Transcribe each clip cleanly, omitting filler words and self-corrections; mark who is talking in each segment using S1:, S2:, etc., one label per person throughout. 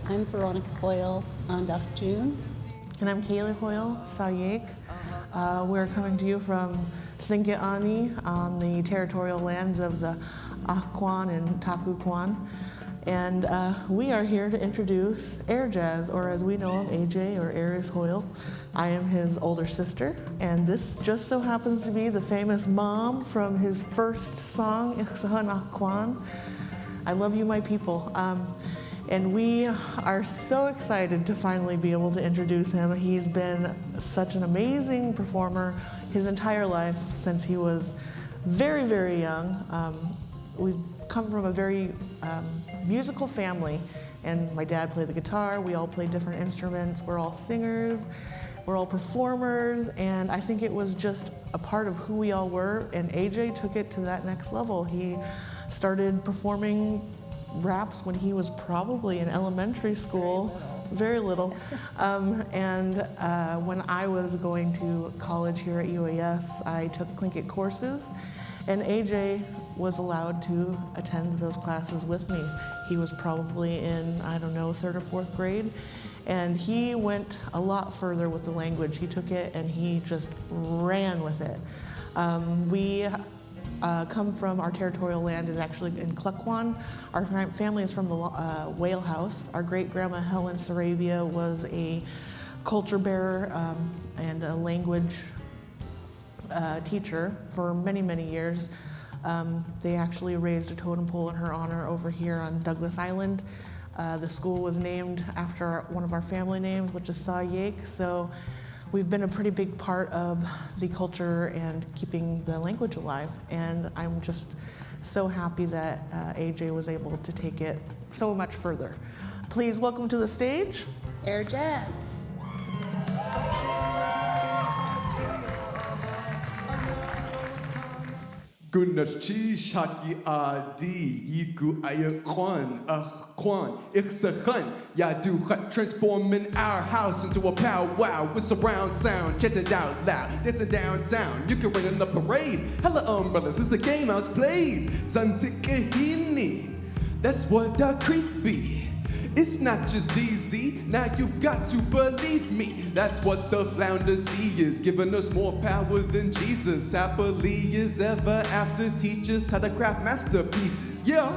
S1: I'm Veronica Hoyle on Duff June.
S2: And I'm Kayla Hoyle, Áak'w Rock. We're coming to you from Tlingit on the territorial lands of the Áak'w and Takuquan. And we are here to introduce Air Jazz, or as we know him, AJ or Aries Hoyle. I am his older sister, and this just so happens to be the famous mom from his first song, Iksahan Áak'w. I love you, my people. And we are so excited to finally be able to introduce him. He's been such an amazing performer his entire life since he was very, very young. We've come from a very musical family, and my dad played the guitar. We all played different instruments. We're all singers. We're all performers, and I think it was just a part of who we all were, and AJ took it to that next level. He started performing raps when he was probably in elementary school, very little. And when I was going to college here at UAS, I took Tlingit courses, and AJ was allowed to attend those classes with me. He was probably in, I don't know, 3rd or 4th grade, and he went a lot further with the language. He took it and he just ran with it. We come from, our territorial land is actually in Tlingit. Our family is from the Whale House. Our great-grandma Helen Sarabia was a culture bearer and a language teacher for many, many years. They actually raised a totem pole in her honor over here on Douglas Island. The school was named after one of our family names, which is Áak'w Rock. So we've been a pretty big part of the culture and keeping the language alive. And I'm just so happy that AJ was able to take it so much further. Please welcome to the stage,
S1: Air Jazz.
S3: Gunarchi shaki adi yiku ayakwan Kwan, Iksahan, Yadu Hut, transforming our house into a powwow with surround sound, chanted out loud. This is downtown, you can ring in the parade. Hella umbrellas, it's the game outplayed. Zantikahini, that's what our creek be. It's not just DZ, now you've got to believe me. That's what the flounder see is, giving us more power than Jesus. Happily as ever after teach us how to craft masterpieces. Yeah.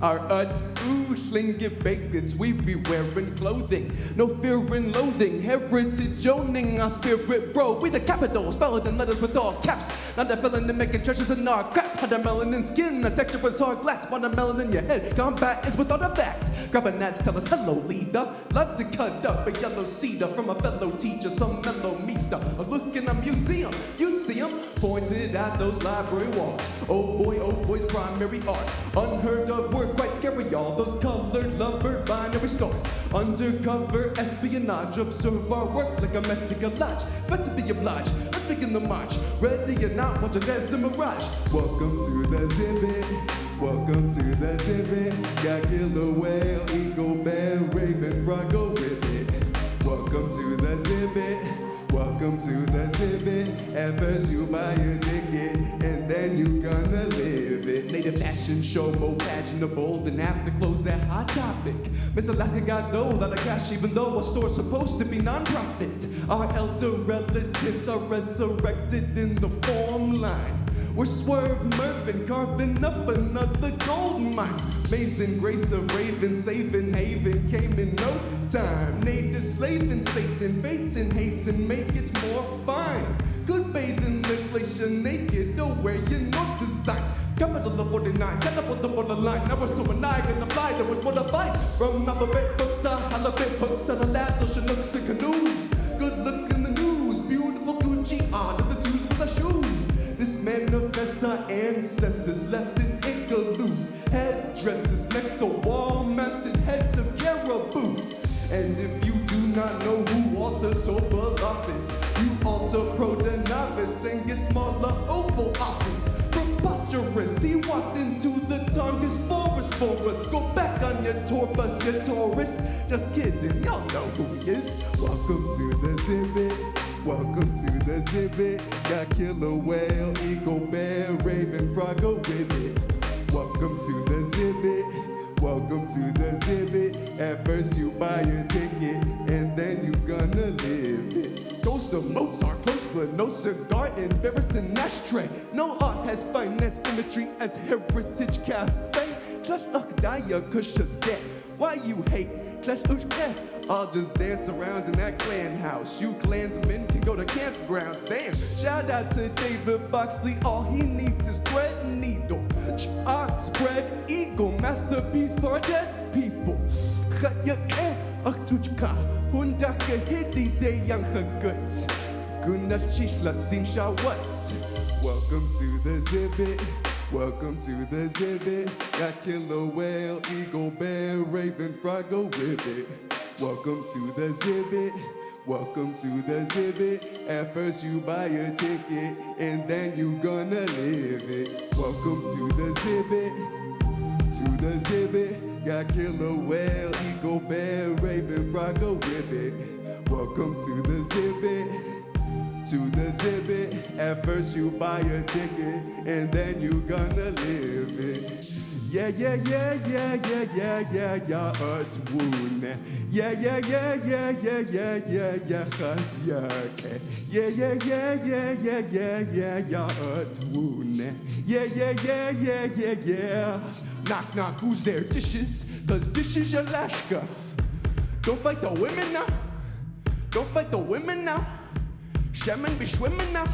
S3: Our Tlingit bakers, we be wearing clothing. No fear and loathing, heritage owning our spirit, bro. We the capital, spelled in letters with all caps. Not that felon in making treasures in our crap. Had a melanin skin, a texture was hard glass. Watermelon in your head, combatants with artifacts. Grabbing nats, tell us hello, leader. Love to cut up a yellow cedar from a fellow teacher, some mellow meester. A look in a museum, you see him pointed at those library walls. Oh boy's primary art. Unheard of word, quite scary, y'all. Those colored lover binary stars. Undercover espionage, observe our work like a messy collage. Expect to be obliged, let's begin the march. Ready or not, watch a dance in mirage. Welcome to the Zibbit, welcome to the Zibbit. Got killer whale, eagle, bear, raven, frog, go with it. Welcome to the Zibbit, welcome to the Zibbit. At first you buy a ticket, and then you gonna live it. Native fashion show, more pageantable than half the clothes at Hot Topic. Miss Alaska got dough, lot of cash, even though our store's supposed to be non-profit. Our elder relatives are resurrected in the form line. We're Swerve Mervin, carving up another gold mine. Amazing grace of raven, saving haven came in no time. Native slaving Satan, fates and hates and make it more fine. Good bathe in the glacier naked, don't wear your no design. Capital of 49, cut up on the borderline. Now we're so maniacal and fly, there was more to fight. From alphabet books to halibut hooks, and a lab, ocean nooks and canoes. Good look in the news, beautiful Gucci on the twos with the shoes. This manifests our ancestors left in Igloo's headdresses next to wall-mounted heads of caribou. And if you do not know who Walter Sobolov is, you alter proto-novice and get smaller Oval Office. Preposterous, he walked into the Tongass forest for us. Go back on your tour bus, you tourist. Just kidding, y'all know who he is. Welcome to the Zibbit, welcome to the Zibbit. Got killer whale, eagle, bear, raven, frog, go with it. Welcome to the Zibbit, Welcome to the exhibit. At first you buy a ticket, and then you gonna live it. Ghost of Mozart, close but no cigar, embarrassing ashtray. No art has finest symmetry as Heritage Cafe. Clash daya kushas get. Why you hate? Clash I'll just dance around in that clan house. You clansmen can go to campgrounds. Damn, shout out to David Boxley. All he needs is thread needle. Ox spread eagle. Masterpiece for dead people. Cut your care. Aktuchka. Hundaka hidi de young goods. Guna shishlat sin shawat. Welcome to the exhibit. Welcome to the exhibit. Got killer whale, eagle, bear, raven, frog, go with it. Welcome to the exhibit. Welcome to the exhibit. At first you buy a ticket, and then you gonna live it. Welcome to the exhibit. To the exhibit. Got killer whale, eagle, bear, raven, frog, go with it. Welcome to the exhibit. To the exhibit. At first you buy a ticket, and then you gonna live it. Yeah, yeah, yeah, yeah, yeah, yeah, yeah, yeah, Áak'w Rock. Yeah, yeah, yeah, yeah, yeah, yeah, yeah, yeah, Áak'w. Yeah, yeah, yeah, yeah, yeah, yeah, yeah, yeah, Áak'w Rock. Yeah, yeah, yeah, yeah, yeah, yeah. Knock, knock, who's there? Dishes, 'cause this is Alaska. Don't fight the women now. Don't fight the women now. Shaman be swimming now.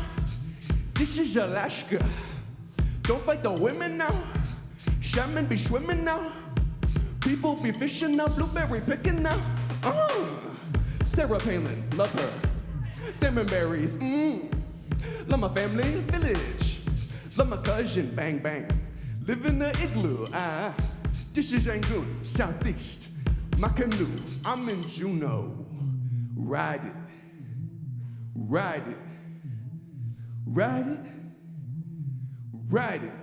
S3: This is Alaska. Don't fight the women now. Shaman be swimming now. People be fishing now. Blueberry picking now. Sarah Palin, love her. Salmon berries, Love my family, village. Love my cousin, bang bang. Live in the igloo, This is Yangon, southeast. My canoe, I'm in Juneau. Ride it. Ride it. Ride it. Ride it.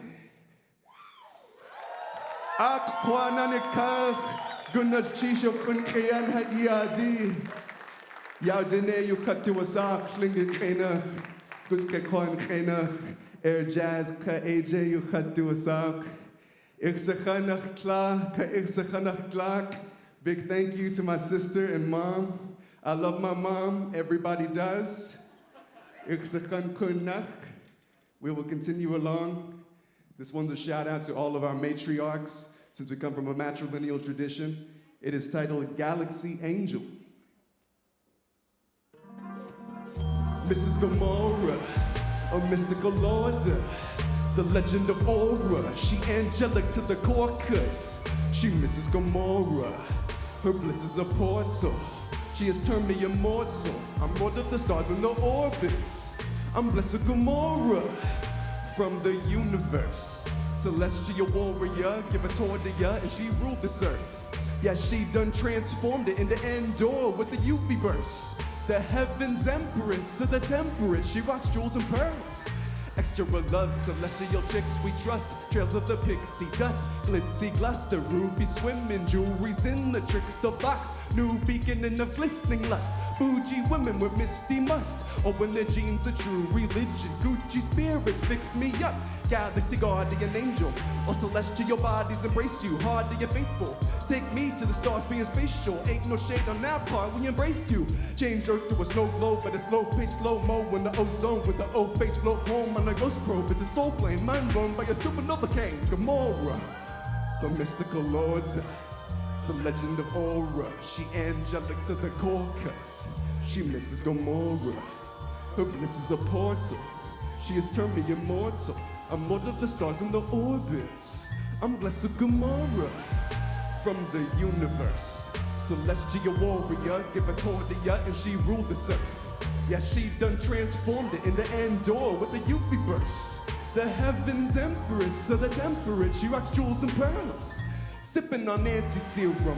S3: Akquananika Gunachisha Kunkayan Hadiadi Yaudine Yukatuasak Flingin Kana Guskakon Kana Air Jazz Ka AJ Yukatuasak Ixachanach Kla Ka Ixachanach Klak. Big thank you to my sister and mom. I love my mom, everybody does. Ixachan Kunach. We will continue along. This one's a shout out to all of our matriarchs, since we come from a matrilineal tradition. It is titled Galaxy Angel. Mrs. Gomorrah, a mystical order, the legend of Aura. She angelic to the caucus. She Mrs. Gomorrah, her bliss is a portal. She has turned me immortal. I'm lord of the stars and the orbits. I'm blessed Gomorrah from the universe. Celestial warrior, give a tour to ya, and she ruled this earth. Yeah, she done transformed it into Endor with the UV burst. The heavens empress of the temperate, she rocks jewels and pearls. Extra love, celestial chicks we trust. Trails of the pixie dust, glitzy gluster, ruby swimming, jewelry's in the trickster box. New beginning of glistening lust. Bougie women with misty must. Or when their jeans are true religion. Gucci spirits fix me up. Galaxy guardian angel. Or celestial bodies embrace you. Hard to your faithful. Take me to the stars being spatial. Ain't no shade on that part, we embrace you. Change earth to a snow globe, but a slow pace, slow-mo in the ozone. With the old face float home on a ghost probe. It's a soul plane, mind blown by a supernova king. Gomorrah, the mystical lord, the legend of Aura. She angelic to the caucus. She Mrs. Gomorrah. Her bliss is a portal. She has turned me immortal. I'm lord of the stars and the orbits. I'm blessed with Gomorrah from the universe. Celestial warrior, give a tour to ya, and she ruled this earth. Yeah, she done transformed it into Endor with a UV burst. The heavens empress of the temperate, she rocks jewels and pearls. Sipping on anti-serum,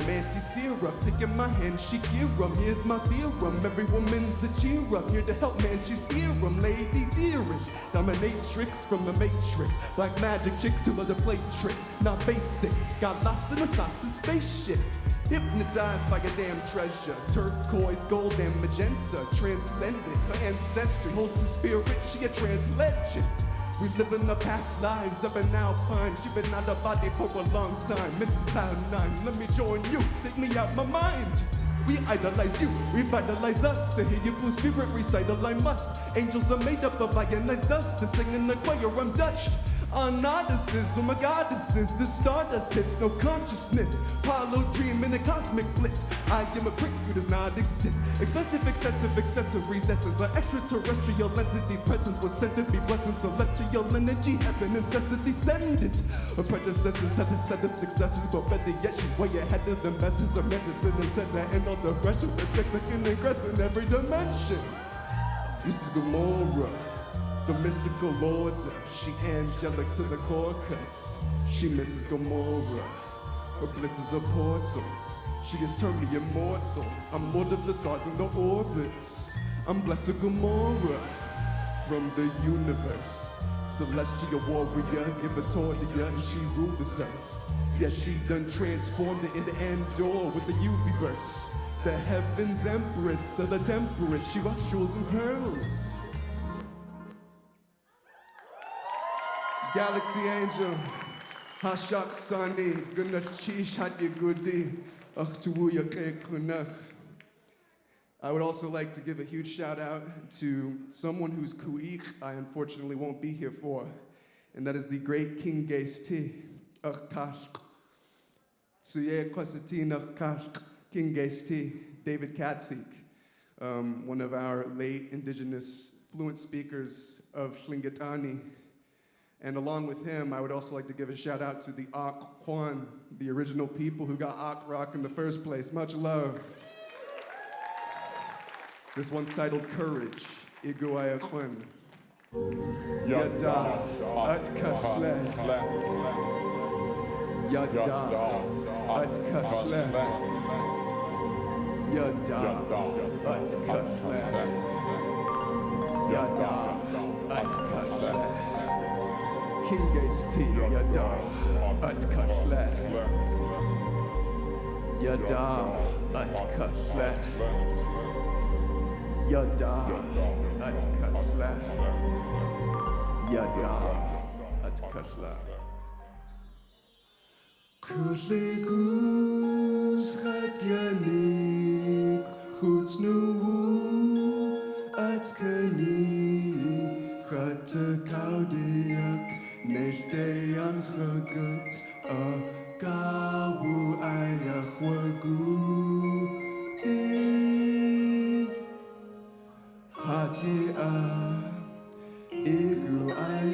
S3: taking my hand, she gear 'em. Here's my theorem, every woman's a cheer up. Here to help man, she's theorem, lady dearest. Dominatrix from the matrix, black magic chicks who love to play tricks. Not basic, got lost in a saucy spaceship. Hypnotized by a damn treasure, turquoise, gold, and magenta. Transcendent, her ancestry holds the spirit, she a trans legend. We live in the past lives of an alpine. She been out of body for a long time. Mrs. Cloud9, let me join you. Take me out my mind. We idolize you, revitalize us. To hear your blue spirit recital, I must. Angels are made up of ionized dust. To sing in the choir, I'm Dutched. On goddesses, oh my goddesses, the stardust hits no consciousness. Apollo dream in a cosmic bliss. I am a prick who does not exist. Expensive, excessive accessories, essence. An extraterrestrial entity presence was sent to be blessing. Celestial energy, heaven incessant descendant. Her predecessors had a set of successes, but better yet, she's way ahead of the masses. A medicine and said that end all the pressure, reflecting and crest in every dimension. This is Gomorrah. The mystical order, she angelic to the core, cause she misses Gomorrah. Her bliss is a portal, she is totally immortal. I'm lord of the stars and the orbits. I'm blessed with Gomorrah from the universe. Celestial warrior, give a tordia, and she ruled the earth. Yeah, she done transformed it into Andor with the UV-verse. The heavens empress of the temperate, she rocks jewels and pearls. Galaxy Angel, Hashak Sani, Gunach Chish Hatya Gudi, Achtuya Kunach. I would also like to give a huge shout out to someone whose kuik I unfortunately won't be here for, and that is the great King Geisti, Achkashk. Suye Kwasatin Achkashk, King Geisti, David Katsik, one of our late indigenous fluent speakers of Shlingatani. And along with him, I would also like to give a shout out to the Áak'w, the original people who got Áak'w Rock in the first place. Much love. This one's titled Courage. Áak'w Rock. Yada Atkafle. Yada Atkafle. Yada Atkafle. Yada Atkafle. King Geisti, Yada, Atkafle. Yada, Atkafle. Yada, Atkafle. Yada, Atkafle. Kuligus Khadyanik, Khutsnu Atkani, Khatakaudiak. Nechte an gegut, Áak'w Rock. Hati Áak'w Rock,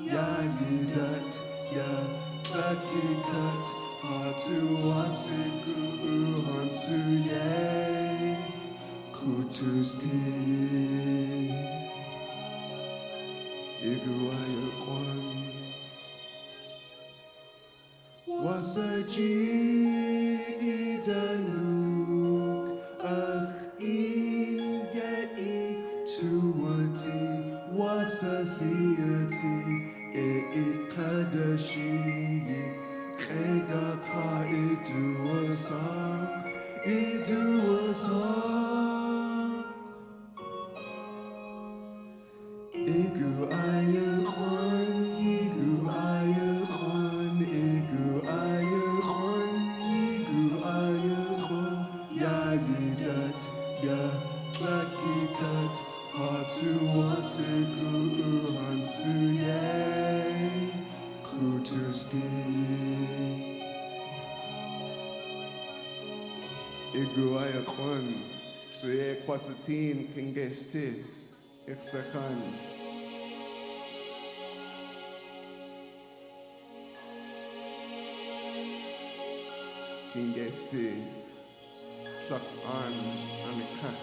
S3: Ya yidat, ya tlakikat, Hatu asiku hansuye, Kutusti. Áak'w Rock. Wasaji idanuk, tuati, wasasiati, ikadashi, Khegata iduasa, Áak'w Rock, Ya yidat, ya tlakikat, Hatu asiku hansuye, Kutusti. Áak'w Rock, Suye Kwasatin, King Geisti, Iksakan. King Geisti, Chuck on Amikak,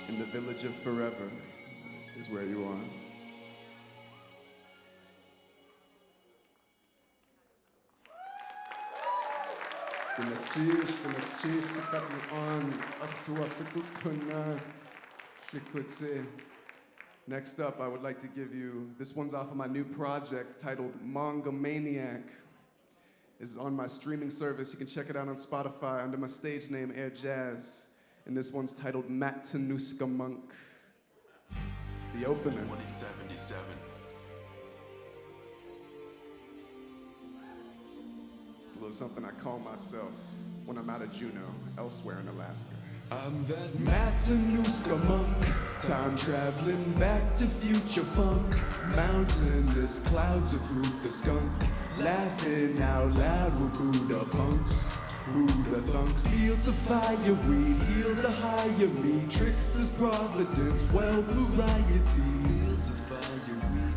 S3: in the village of Forever is where you are. G'nachchish, Kikatni on, Achtua Sikukuna, Shikutse. Next up, I would like to give you, this one's off of my new project titled Manga Maniac. is on my streaming service. You can check it out on Spotify under my stage name, Air Jazz. And this one's titled Matanuska Monk. The opener.
S4: 2077.
S3: It's a little something I call myself when I'm out of Juneau, elsewhere in Alaska.
S4: I'm that
S3: Matanuska monk, time traveling back to future funk. Mountainous clouds of fruit the skunk, laughing out loud with Buddha punks. Buddha thunk, fields of fireweed, heal the higher me, tricksters providence, well variety.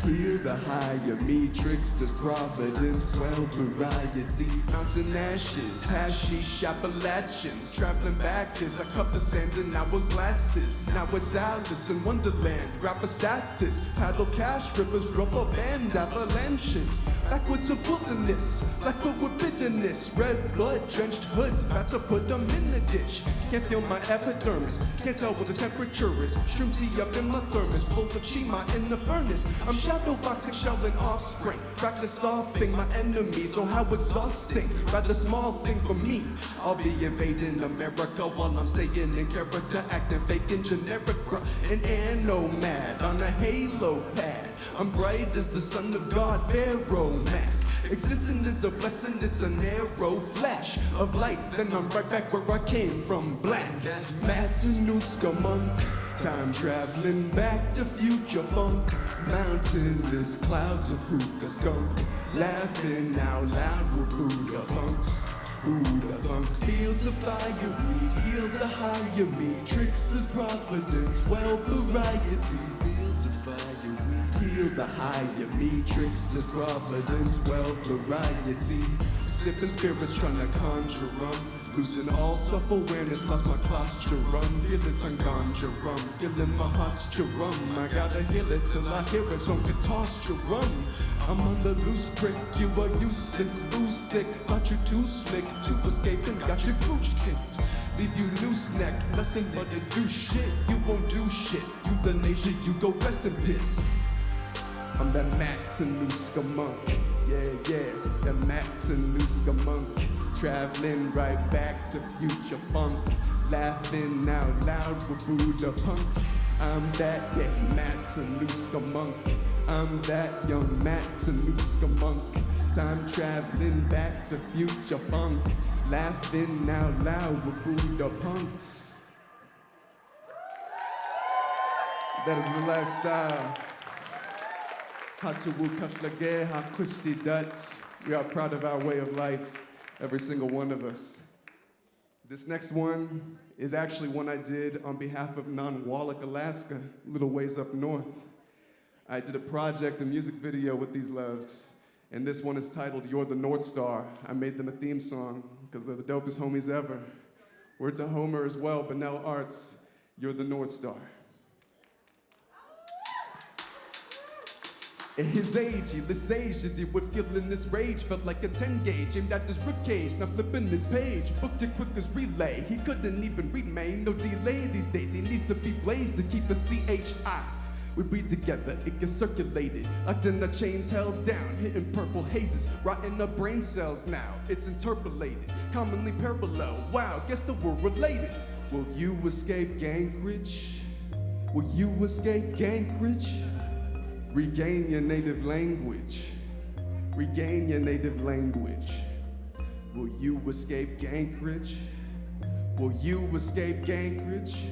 S3: Hear the higher me, tricksters, providence, well variety. Mountain ashes, hashish, Appalachians. Traveling back as I cup the sand in hourglasses. Now it's Alice in Wonderland, grab a status. Paddle cash, rivers, rubber band, avalanches. Backwards of wilderness, blackfoot with bitterness. Red blood, drenched hoods, about to put them in the ditch. Can't feel my epidermis, can't tell what the temperature is. Shroom tea up in my thermos, full of Shima in the furnace. I'm shadow boxing, shelling offspring. Practice solving my enemies, oh how exhausting. Rather small thing for me. I'll be invading America while I'm staying in character, acting fake and generic. An air nomad on a halo pad. I'm bright as the son of God, Pharaoh mask. Existence is a blessing, it's a narrow flash of light. Then I'm right back where I came from, black. Matanuska monk, time traveling back to future funk. Mountainous clouds of hookah skunk, laughing out loud with Buddha punks. Buddha thunk, fields of fireweed, heal the higher me, tricksters providence, well variety. Fields of fireweed, heal the higher me, tricksters providence, well variety. Sipping spirits trying to conjure rum, losing all self-awareness, lost my posture rum. Feeling some ganja rum, feeling my heart's rum. I gotta heal it till I hear it, so get tossed your rum. I'm on the loose prick, you are useless, ooh sick. Thought you too slick to escape and got your gooch kicked. Leave you loose neck, nothing but to do shit. You won't do shit, you the nation, you go rest in piss. I'm that Matanuska monk, yeah, that Matanuska monk. Traveling right back to future funk, laughing out loud with Buddha punks. I'm that Matanuska monk, I'm that young Matanuska monk. Time traveling back to future funk, laughing out loud with Buddha punks. That is the lifestyle. Hatsuwu Kaflage, Hakusti Dut. We are proud of our way of life, every single one of us. This next one is actually one I did on behalf of Nonwallick, Alaska, a little ways up north. I did a project, a music video with these loves, and this one is titled You're the North Star. I made them a theme song because they're the dopest homies ever. Word to Homer as well, Benel Arts, You're the North Star. At his age, he lesaged it with feeling this rage. Felt like a 10 gauge, aimed at his ribcage. Now flipping his page, booked it quick as relay. He couldn't even read, man, no delay these days. He needs to be blazed to keep the CHI. We breathe together, it gets circulated. Locked in the chains held down, hitting purple hazes. Rotting up brain cells now, it's interpolated. Commonly parallel, wow, guess that we're related. Will you escape Gankridge? Will you escape Gankridge? Regain your native language. Regain your native language. Will you escape Gankridge? Will you escape Gankridge?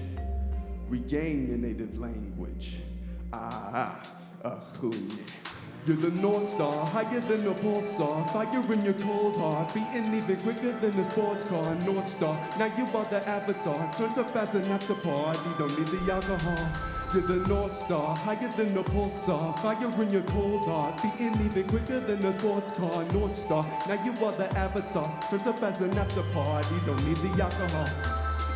S3: Regain your native language. You're the North Star, higher than a pulsar. Fire in your cold heart, beating even quicker than a sports car. North Star, now you are the avatar. Turned up as an after party, don't need the alcohol. You're the North Star, higher than a pulsar. Fire in your cold heart, beating even quicker than a sports car. North Star, now you are the avatar. Turned up as an after party, don't need the alcohol.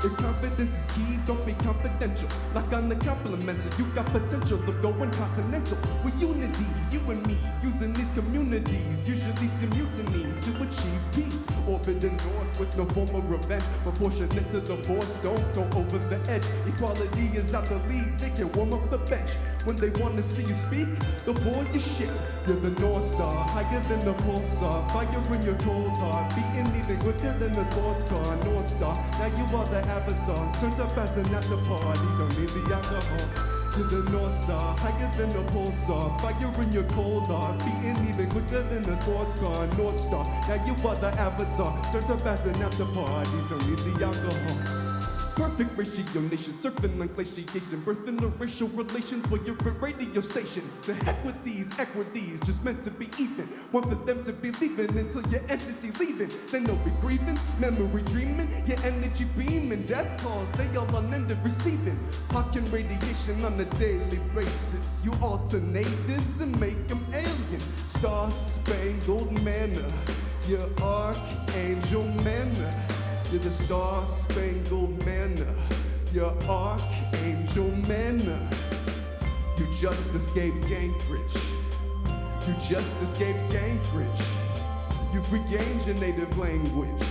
S3: If confidence is key, don't be confidential. Like on the compliments, so you got potential of going continental. With unity, you and me, using these communities, usually seem mutiny to achieve peace. Orbiting north with no form of revenge, proportionate to the force, don't go over the edge. Equality is out the lead, they can warm up the bench. When they want to see you speak, they'll bore your shit. You're the North Star, higher than the pulsar. Fire in your cold heart, beating even quicker than the sports car. North Star, now you are the avatar. Turned up as an after party, don't need the alcohol. You're the North Star, higher than the pulsar. Fire in your cold heart, beating even quicker than the sports car. North Star, now you are the avatar. Turned up as an after party, don't need the alcohol. Perfect ratio nation, surfing on glaciation, birthing the racial relations while you're at radio stations. To heck with these equities, just meant to be even. Want for them to be leaving until your entity leaving. Then they'll be grieving, memory dreaming, your energy beaming. Death calls, they all unended receiving. Hawking radiation on a daily basis. You alter natives and make them alien. Star-spangled manna, your archangel manna. You're the star-spangled manna, your archangel manna. You just escaped Gankridge. You just escaped Gankridge. You've regained your native language.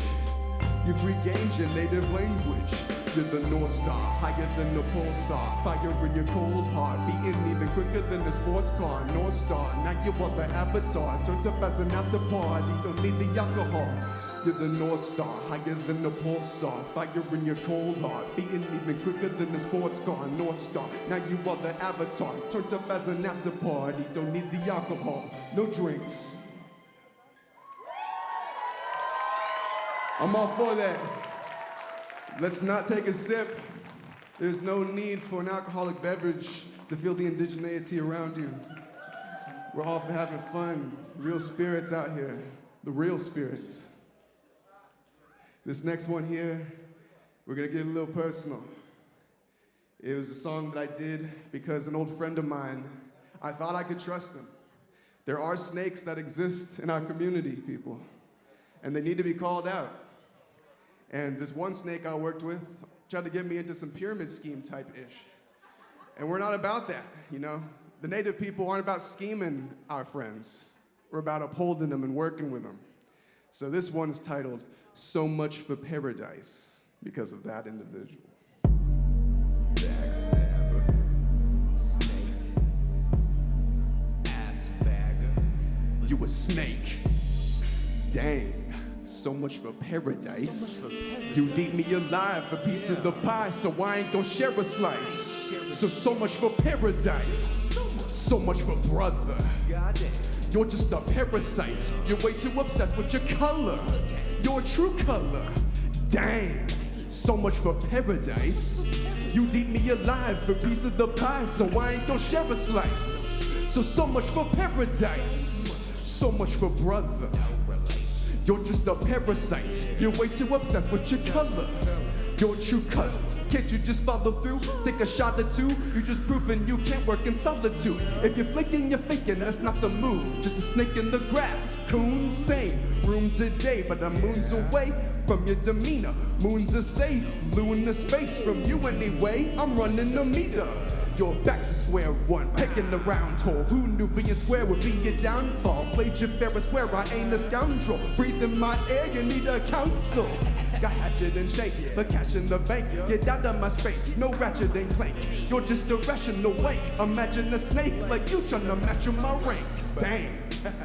S3: You've regained your native language. You're the North Star, higher than the pulsar. Fire in your cold heart, beating even quicker than the sports car. North Star, now you are the avatar. Turned up as an after party, don't need the alcohol. You're the North Star, higher than the pulsar. Fire in your cold heart, beating even quicker than the sports car. North Star, now you are the avatar. Turned up as an after party, don't need the alcohol. No drinks. I'm all for that. Let's not take a sip. There's no need for an alcoholic beverage to feel the indigeneity around you. We're all for having fun. Real spirits out here. The real spirits. This next one here, we're gonna get a little personal. It was a song that I did because an old friend of mine, I thought I could trust him. There are snakes that exist in our community, people, and they need to be called out. And this one snake I worked with tried to get me into some pyramid scheme type-ish. And we're not about that, you know? The native people aren't about scheming our friends. We're about upholding them and working with them. So this one's titled, So Much for Paradise, because of that individual.
S4: Backstabber, snake, ass bagger.
S3: You a snake. Dang. So much for paradise. You'd eat me alive, a piece of the pie, so I ain't gonna share a slice. So much for paradise. So much for brother. You're just a parasite. You're way too obsessed with your color. Your true color. Dang. So much for paradise. You'd eat me alive, a piece of the pie, so I ain't gonna share a slice. So much for paradise. So much for brother. You're just a parasite. You're way too obsessed with your color. Your true color. Can't you just follow through? Take a shot or two. You just proving you can't work in solitude. If you're flicking, you're faking. That's not the move. Just a snake in the grass. Coon same. Room today, but the moon's away from your demeanor. Moons are safe. Lunar space from you anyway. I'm running a meter. You're back to square one, picking the round hole. Who knew being square would be your downfall? Played your fair and square, I ain't a scoundrel. Breathe in my air, you need a counsel. Got hatchet and shake, but cash in the bank. Get out of my space, no ratchet and clank. You're just irrational wank. Imagine a snake like you tryna match with my rank. Dang,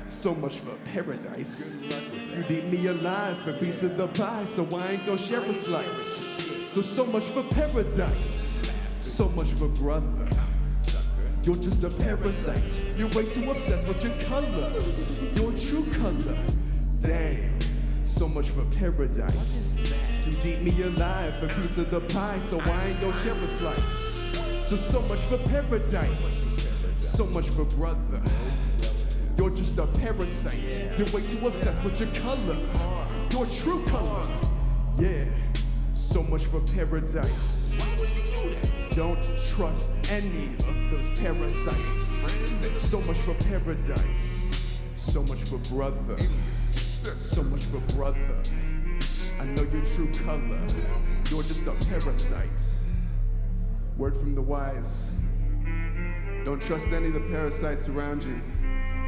S3: so much for paradise. You'd eat me alive, a piece of the pie, so I ain't gonna share a slice. So much for paradise. So much for brother. You're just a parasite. You're way too obsessed with your color. Your true color. Dang. So much for paradise. You'd eat me alive, a piece of the pie, so I ain't gonna share a slice. So much for paradise. So much for brother. You're just a parasite. You're way too obsessed with your color. Your true color. Yeah. So much for paradise. Don't trust any of those parasites. So much for paradise. So much for brother. So much for brother. I know your true color. You're just a parasite. Word from the wise. Don't trust any of the parasites around you.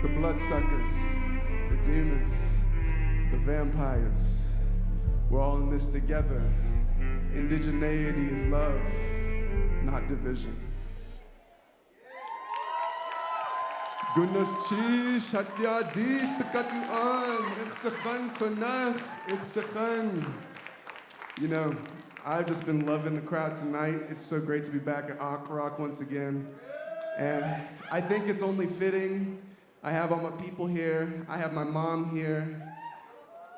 S3: The bloodsuckers, the demons, the vampires. We're all in this together. Indigeneity is love, not division. Gunnachi shatyadi stakatuan, iksakan konach, iksakan. You know, I've just been loving the crowd tonight. It's so great to be back at Áak'w Rock once again. And I think it's only fitting. I have all my people here. I have my mom here.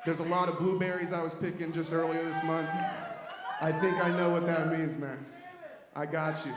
S3: There's a lot of blueberries I was picking just earlier this month. I think I know what that means, man. I got you.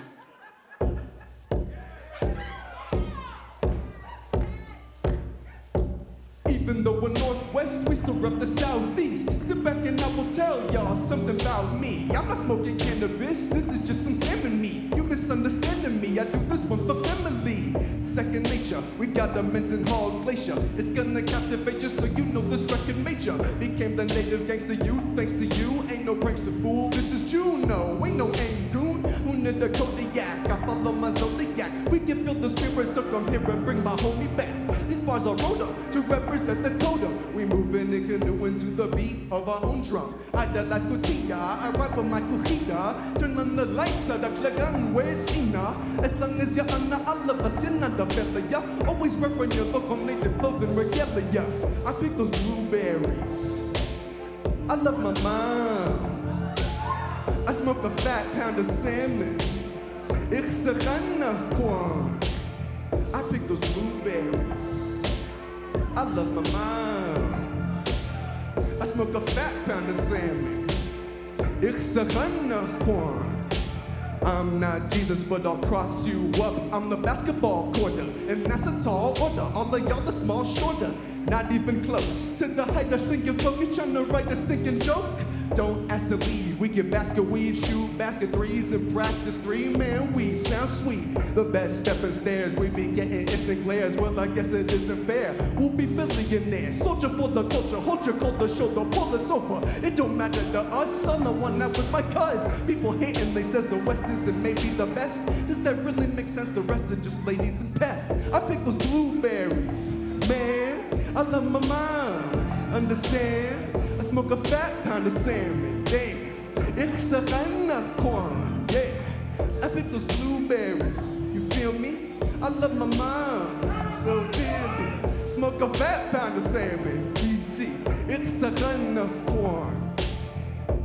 S3: Even though we're Northwest, we still rep the Southeast. Sit back and I will tell y'all something about me. I'm not smoking cannabis, this is just some salmon meat. You misunderstanding me, I do this one for family. Second nature, we got a Mendenhall Glacier. It's gonna captivate you so you know this record major. Became the native gangster youth, thanks to you. Ain't no pranks to fool, this is Juno. Ain't no Angoon, who need the Kodiak. I follow my zodiac, we can feel the spirit, so come here and bring my homie back. These bars are rolled up to represent the totem. We moving and canoeing to the beat of our own drum. Idolize Kutilla, I ride with my kuhida. Turn on the lights of the klagan with Tina. As long as you're under all of us, you're not a failure. Always wearing your local native clothing regalia. I pick those blueberries. I love my mom. I smoke a fat pound of salmon. It's a kwan. I pick those blueberries. I love my mom. I smoke a fat pound of salmon. It's a kwan. I'm not Jesus, but I'll cross you up. I'm the basketball quarter, and that's a tall order. All of y'all the small shorter, not even close to the height of thinking folk. You tryna write a stinking joke? Don't ask to leave. We get basket weave, shoot basket threes, and practice three-man weave. Sounds sweet. The best stepping stairs, we be getting instant glares. Well, I guess it isn't fair. We'll be billionaires. Soldier for the culture, hold your cold shoulder, pull us over. It don't matter to us. I'm the one that was my cuz. People hating, they says the West isn't maybe the best. Does that really make sense? The rest are just ladies and pests. I pick those blueberries, man. I love my mom. Understand? I smoke a fat pound of salmon. Damn, it's a kwan. Yeah, I pick those blueberries. You feel me? I love my mom so dearly. Smoke a fat pound of salmon. GG, it's a kwan.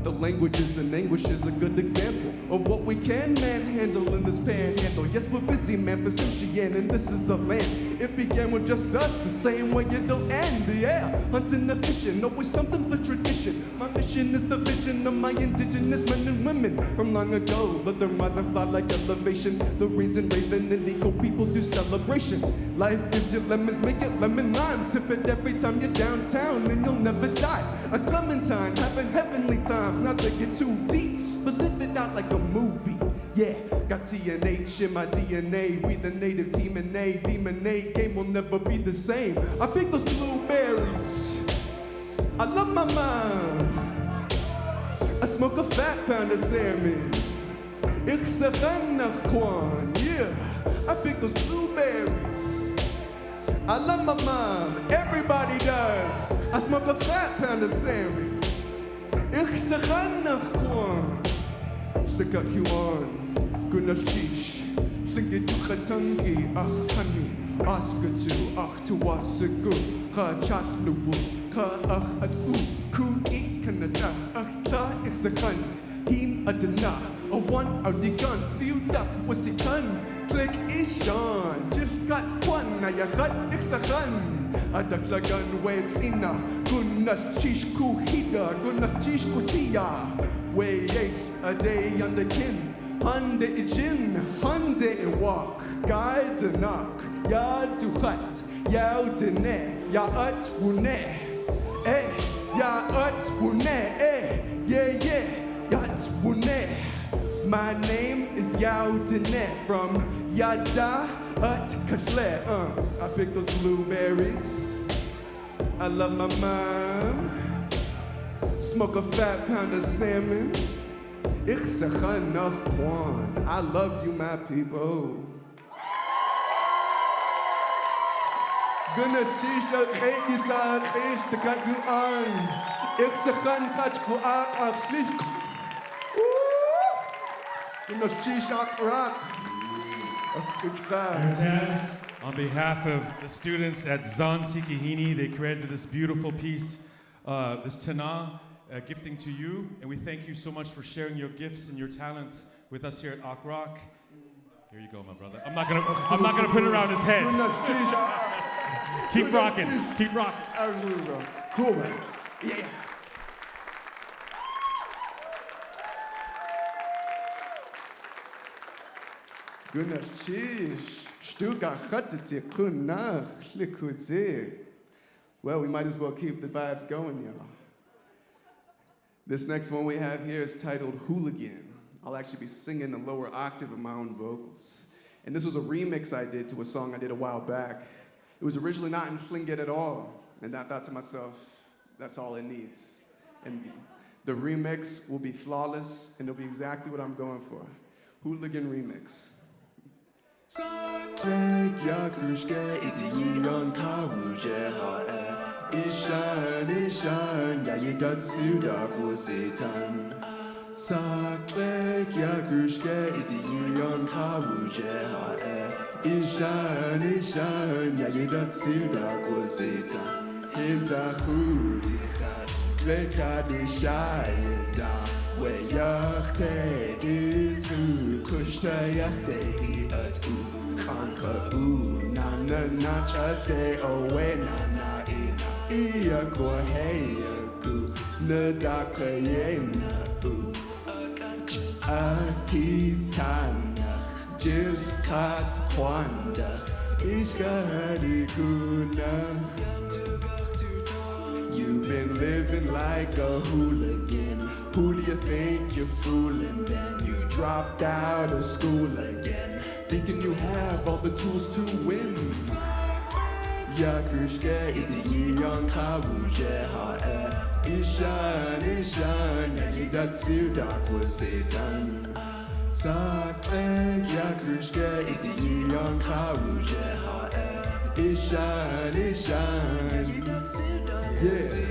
S3: The languages and anguish is a good example of what we can manhandle in this panhandle. Yes, we're busy, man, for Simshian, and this is a land. It began with just us, the same way it'll end. Yeah, hunting and fishing, always something for tradition. My mission is the vision of my indigenous men and women from long ago. Let them rise and fly like elevation. The reason Raven and Eco people do celebration. Life gives you lemons, make it lemon lime. Sip it every time you're downtown, and you'll never die. A clementine, having heavenly times. Not to get too deep, but live it out like a movie. Yeah, got TNH in my DNA. We the native team and A, Demon A. Game will never be the same. I pick those blueberries. I love my mom. I smoke a fat pound of salmon. It's a kwan. Yeah, I pick those blueberries. I love my mom. Everybody does. I smoke a fat pound of salmon. Ich sag kwan. Slikat yuan. Gunnaf chish. Slinky duchatangi. Ach honey. Askatu. Ach tuwasagu. Ka chatluwu. Ka ach at u. Ku ik kanata. Ach ta ich sakan. Hin adana. A one out the gun. Sealed up with the tongue. Click ishan. Just got one. Na ya got ich sakan. Adaklagan wetsina, gunnat chish kuhida, gunnat chish kutia. Way a day on the kin, hande ijin, hande walk, guide the knock, ya duhat, ya dene, ya at wune, ya at wune, yeah, ya wune. My name is Yao Dene from Yada Ut Katle. I pick those blueberries. I love my mom. Smoke a fat pound of salmon. Ich sag enough Kwan. I love you, my people. Gonna chisha kheit yisa kheit de kat gu an. Ich sag kat gu ak flish. Gonna chisha Áak'w Rock.
S5: On behalf of the students at Zan Tikihini, they created this beautiful piece, this Tana, gifting to you. And we thank you so much for sharing your gifts and your talents with us here at Áak'w Rock. Here you go, my brother. I'm not gonna put it around his head. Keep rocking. Keep rocking.
S3: Absolutely, bro. Cool, man. Yeah. Gonna cheese. Stuka khatati kunach likudzi. Well, we might as well keep the vibes going, y'all. This next one we have here is titled Hooligan. I'll actually be singing the lower octave of my own vocals. And this was a remix I did to a song I did a while back. It was originally not in Tlingit at all. And I thought to myself, that's all it needs. And the remix will be flawless, and it'll be exactly what I'm going for. Hooligan remix. Ishan, Ishan, ya ye dat suda kusitan. Saklek ya grushke idiyon kawuje hae. Ishan, Ishan, ya ye dat suda kusitan. Hinta hutichat, kleka di shayda. We yachte izu kushta yachte I at u. Kanka u, na na na chaste away na na ina. Iya kwa heya gu, na daka yena u. Akitana, jilkat kwanda, ishkari guna. You've been living like a hooligan. Who do you think you're fooling? Then you dropped out of school again, thinking you have all the tools to win. Yakushke iti yon kawuje hae. Ishan, Ishan, yakidatsu dakwa setan. Sakle yakushke iti yon kawuje hae. Ishan, Ishan, yeah.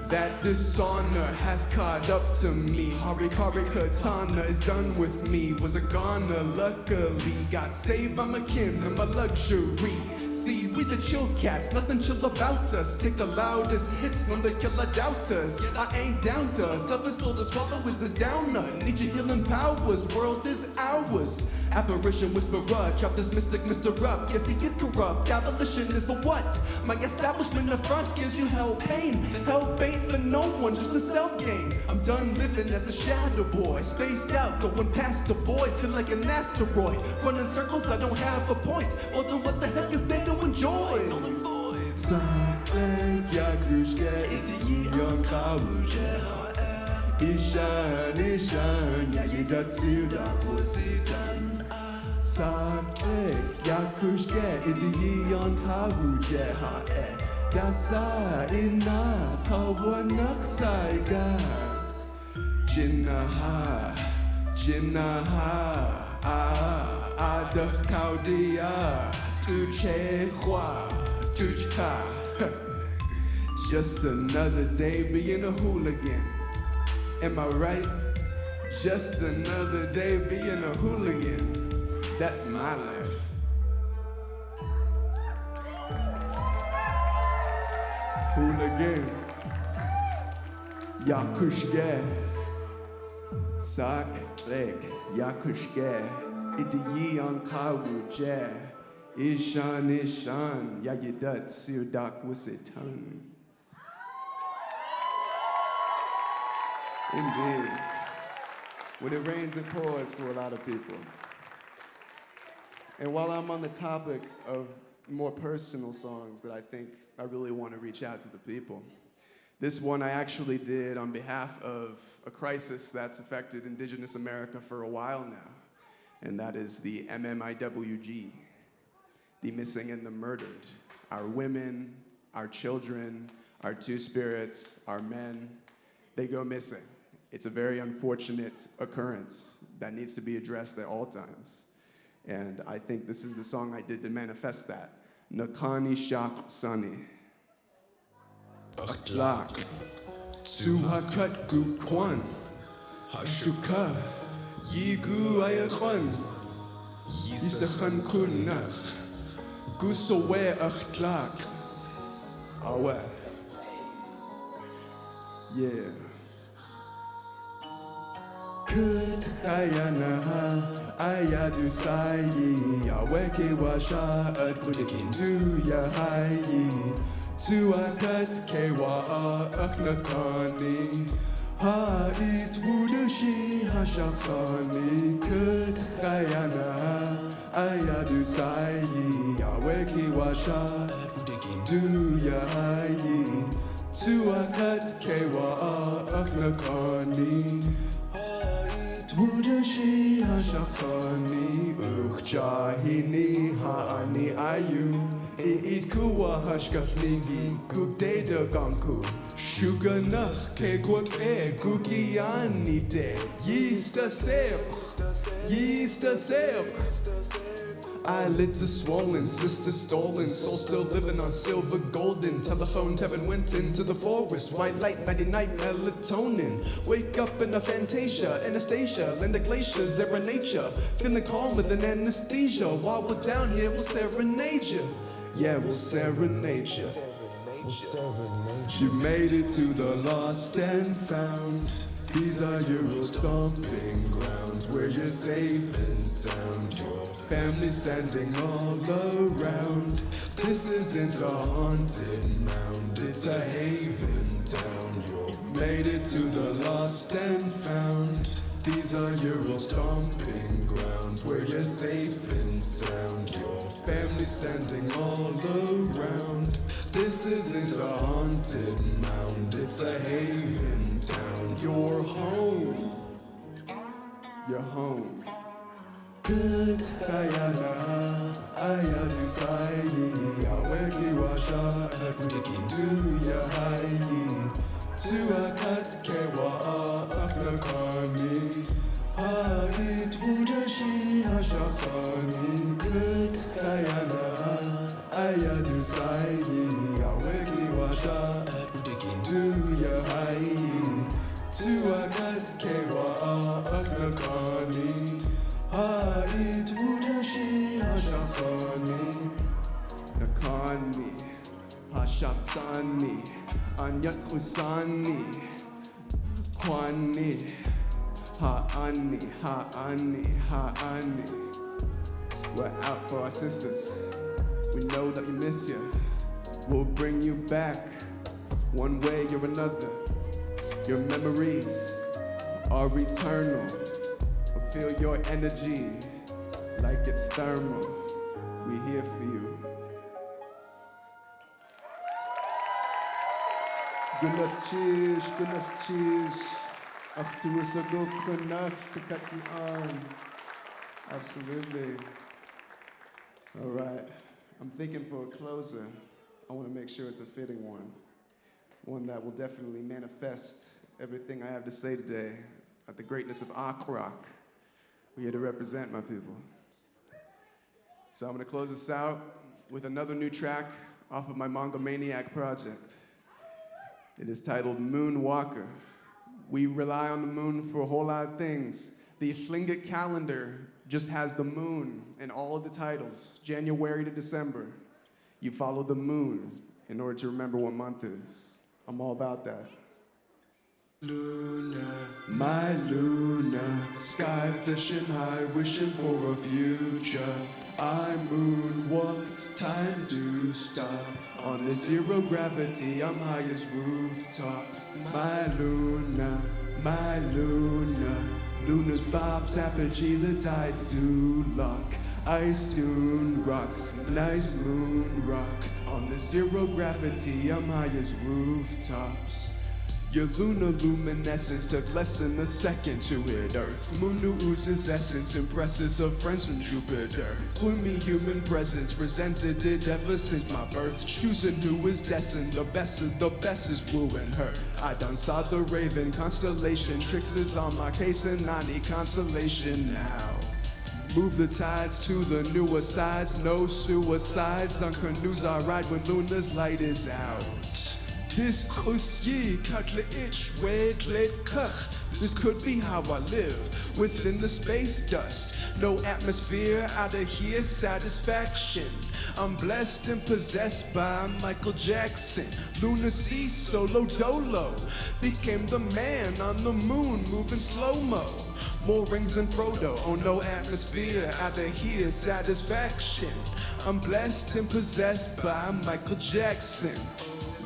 S3: That dishonor has caught up to me. Harikari Katana is done with me. Was a goner, luckily got saved by my kin and my luxury. See, we the chill cats, nothing chill about us. Take the loudest hits, none the killer doubt us. I ain't down to selfish pill to swallow is a downer. Need your healing powers, world is ours. Apparition whisperer, chop this mystic Mr. Up. Yes, he is corrupt, abolition is for what? My establishment in the front gives you hell pain. Hell ain't for no one, just a self-gain. I'm done living as a shadow boy, spaced out, going past the void. Feel like an asteroid, running circles, I don't have a point. Well then what the heck is there to enjoy? Sakle yakrushke iti yon kawuje hae. Ishan, Ishan, yakidatsu dakwa setan. Sakle yakrushke iti yon kawuje hae. Dasa ina kawanak saiga. Jinnaha, Jinnaha, adah kaudia, tuche hua, tuchka. Just another day being a hooligan. Am I right? Just another day being a hooligan. That's my life. Hooligan, Yakushge, Saklek, Yakushge, Iti on Kawuje, Ishan, Ishan, Yayidat, Sirdak Wisitan. Indeed. When it rains, it pours for a lot of people. And while I'm on the topic of more personal songs that I think I really want to reach out to the people, this one I actually did on behalf of a crisis that's affected Indigenous America for a while now, and that is the MMIWG, the missing and the murdered. Our women, our children, our two spirits, our men, they go missing. It's a very unfortunate occurrence that needs to be addressed at all times. And I think this is the song I did to manifest that. Nakani Shak Sani. Akhlaq. Suhakat Gu Kwan. Hashuka. Yigu Ayakwan. Yisakhan Kunach. Gusowe Akhlaq. Awe. Yeah. Kut ayanaha ayadu sayi aweke washa atbudikin tu yahayi suakat kewa aknakani ha it wudashi hashaksani kut ayanaha ayadu sayi aweke washa atbudikin tu yahayi suakat kewa aknakani Wudashi hashaksani ukjahini haani ayu Iit kuwa hashkafnigi kukdeda ganku Shuganach ke kwake kukiani de Yista sail Eyelids are swollen, sister stolen, soul still living on silver golden. Telephone Tevin went into the forest, white light, nighty night melatonin. Wake up in a fantasia, Anastasia, Linda Glacier, Zera nature. Feeling calm with an anesthesia. While we're down here, we'll serenade you. Yeah, we'll serenade you. You made it to the lost and found. These are your stomping grounds where you're safe and sound. Your family standing all around. This isn't a haunted mound, it's a haven town. You made it to the lost and found. These are your stomping grounds where you're safe and sound. Your family standing all around. This isn't a haunted mound, it's a haven town. You're home. You're home. Good Kayana, Ayadu Sayi, Aweki Washa, Akudikin do Yahayi, Tuakat Kewa, Aknakani, Hait Wudashi, Hashaksani, Good Kayana, Ayadu Sayi, Aweki Washa, Akudikin do Yahayi, Tuakat Kewa, Aknakani, Hait Wudashi Hashaksani Nakani Hashaksani Anyat Kusani Kwani Ha'ani Ha'ani Ha'ani. We're out for our sisters. We know that you miss you. We'll bring you back one way or another. Your memories are eternal. Feel your energy like it's thermal. We here for you. Gunaf cheers. After us a go kunaf to cut you on. Absolutely. All right. I'm thinking for a closer. I want to make sure it's a fitting one. One that will definitely manifest everything I have to say today at the greatness of Áak'w Rock. We're here to represent, my people. So I'm gonna close this out with another new track off of my Mongomaniac project. It is titled Moonwalker. We rely on the moon for a whole lot of things. The Tlingit calendar just has the moon in all of the titles, January to December. You follow the moon in order to remember what month is. I'm all about that. Luna, my Luna, sky fishing high, wishing for a future. I moonwalk, time to stop. On the zero gravity, I'm high as rooftops. My Luna, Luna's bob's apogee, the tides do lock. Ice dune rocks, nice moon rock. On the zero gravity, I'm high as rooftops. Your lunar luminescence took less than a second to hit Earth. Moon who oozes essence, impresses of friends from Jupiter. Gloomy human presence, resented it ever since my birth. Choosing who is destined, the best of the best is wooing her. I done saw the raven constellation, tricksters on my case and I need consolation now. Move the tides to the newer sides, no suicides. On canoes I ride when Luna's light is out. This could be how I live within the space dust. No atmosphere out of here, satisfaction. I'm blessed and possessed by Michael Jackson. Lunacy solo dolo became the man on the moon, moving slow-mo. More rings than Frodo. Oh, no atmosphere out of here, satisfaction. I'm blessed and possessed by Michael Jackson.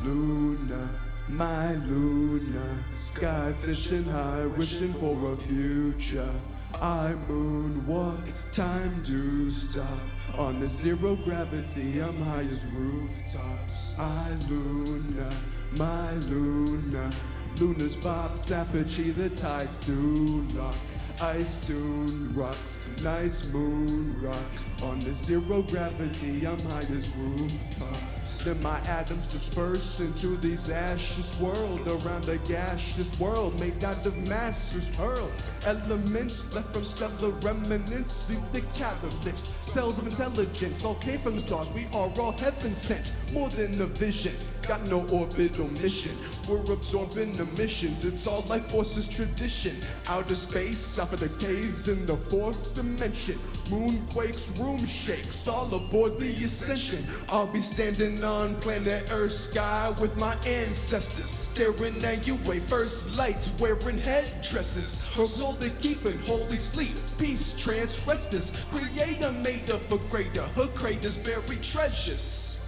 S3: Luna, my Luna, sky fishing high, wishing for a future. I moonwalk, time to stop. On the zero gravity, I'm high as rooftops. I Luna, my Luna, Luna's Bob's apogee, the tides do lock. Ice dune rocks, nice moon rock. On the zero gravity, I'm high as rooftops. Then my atoms disperse into these ashes swirled around a gaseous world made out of masses hurled. Elements left from stellar remnants, leave the catalyst. Cells of intelligence all came from the stars. We are all heaven sent, more than a vision. Got no orbital mission. We're absorbing emissions. It's all life force's tradition. Outer space, upper decays in the fourth dimension. Moonquakes, room shakes, all aboard the ascension. I'll be standing on planet Earth sky with my ancestors, staring at you, a first light, wearing headdresses. Her soul to keep in holy sleep, peace transgressors. Creator made her for greater, her craters bury treasures.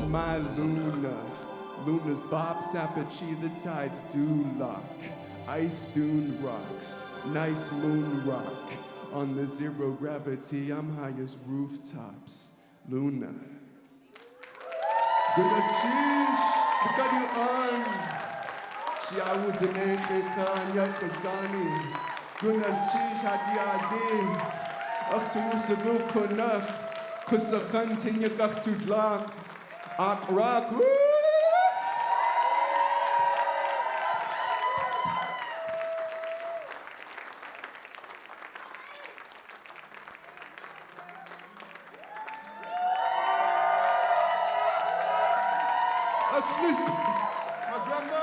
S3: My Luna, Luna's Bob's apogee, the tides do lock. Ice dune rocks, nice moon rock. On the zero gravity, I'm high as rooftops. Luna. Gunachish, Bukadu an. Shiawu Deneke Kanya Kazani. Gunachish Hadiadi. Aktu Sabu Kunak. Kusakan Tinyakak Tudlak. Áak'w Rock. Woo! My grandma.